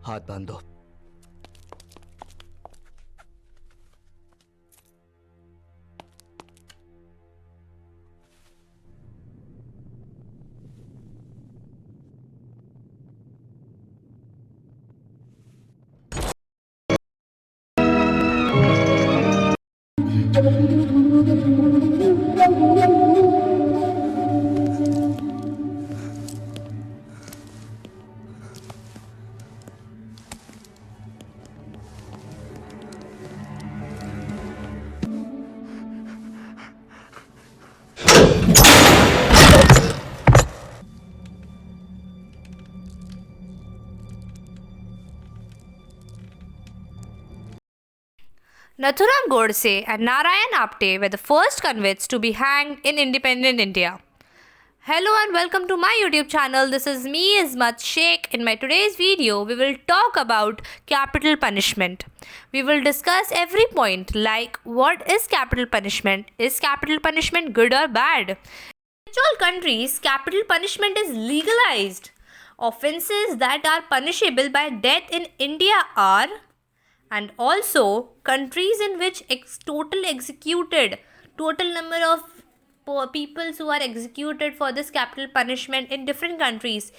हाथ बांध दो। Nathuram Godse and Narayan Apte were the first convicts to be hanged in independent India. Hello and welcome to my YouTube channel. This is me, Ismat Sheikh. In my today's video, we will talk about capital punishment. We will discuss every point like what is capital punishment? Is capital punishment good or bad? In all countries, capital punishment is legalized. Offences that are punishable by death in India are, and also countries in which total number of people who are executed for this capital punishment in different countries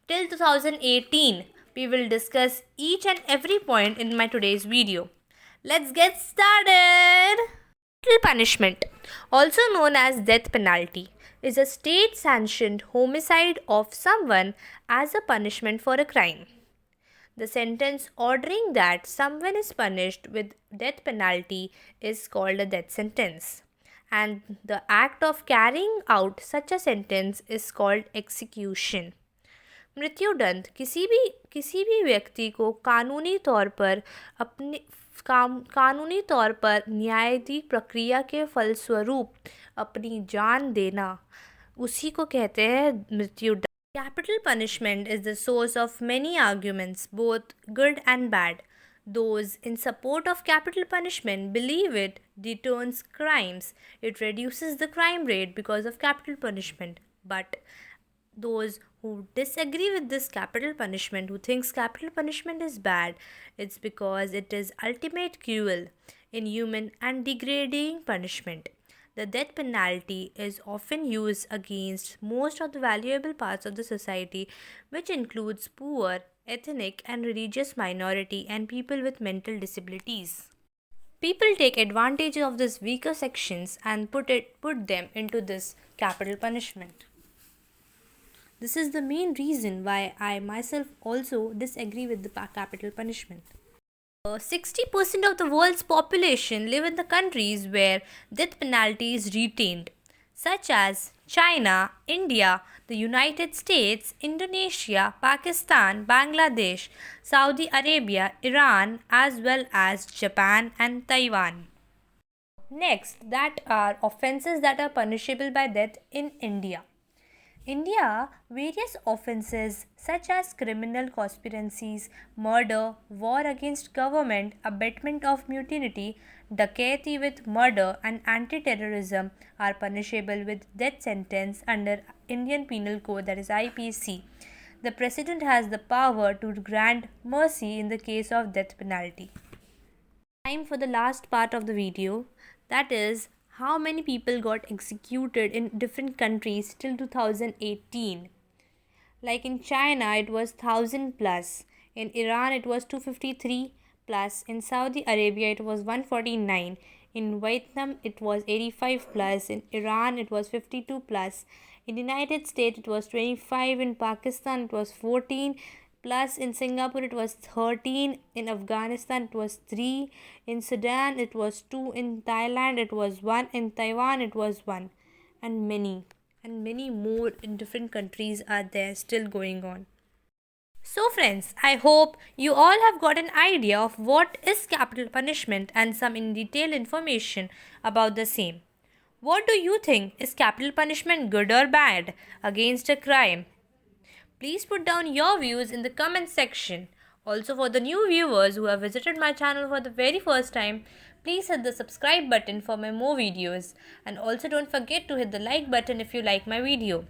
till 2018. We will discuss each and every point in my today's video. Let's get started. Capital punishment, also known as death penalty, is a state sanctioned homicide of someone as a punishment for a crime. The sentence ordering that someone is punished with death penalty is called a death sentence, and the act of carrying out such a sentence is called execution. मृत्युदंड किसी भी व्यक्ति को कानूनी तौर पर न्यायाधीन प्रक्रिया के फलस्वरूप अपनी जान देना, उसी को कहते हैं मृत्युदंड. Capital punishment is the source of many arguments, both good and bad. Those in support of capital punishment believe it deters crimes. It reduces the crime rate because of capital punishment. But those who disagree with this capital punishment, who thinks capital punishment is bad, it's because it is ultimate cruel, inhuman and degrading punishment. The death penalty is often used against most of the valuable parts of the society, which includes poor, ethnic, and religious minority and people with mental disabilities. People take advantage of these weaker sections and put them into this capital punishment. This is the main reason why I myself also disagree with the capital punishment. 60% of the world's population live in the countries where death penalty is retained, such as China, India, the United States, Indonesia, Pakistan, Bangladesh, Saudi Arabia, Iran, as well as Japan and Taiwan. Next, that are offences that are punishable by death in India. India, various offences such as criminal conspiracies, murder, war against government, abetment of mutiny, dacoity with murder, and anti-terrorism are punishable with death sentence under Indian Penal Code, that is IPC. The President has the power to grant mercy in the case of death penalty. Time for the last part of the video, that is how many people got executed in different countries till 2018. Like in China, it was 1000 plus. In Iran, it was 253 plus. In Saudi Arabia, it was 149. In Vietnam, it was 85 plus. In Iran, it was 52 plus. In United States, it was 25. In Pakistan, it was 14 plus. In Singapore it was 13, in Afghanistan it was 3, in Sudan it was 2, in Thailand it was 1, in Taiwan it was 1, and many more in different countries are there still going on. So friends, I hope you all have got an idea of what is capital punishment and some in detail information about the same. What do you think? Is capital punishment good or bad against a crime? Please put down your views in the comment section. Also, for the new viewers who have visited my channel for the very first time, please hit the subscribe button for my more videos, and also don't forget to hit the like button if you like my video.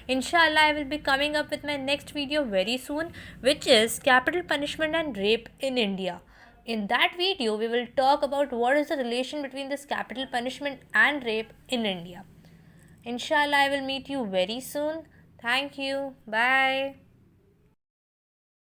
Inshallah, I will be coming up with my next video very soon, which is capital punishment and rape in India. In that video, we will talk about what is the relation between this capital punishment and rape in India. Inshallah, I will meet you very soon. Thank you. Bye.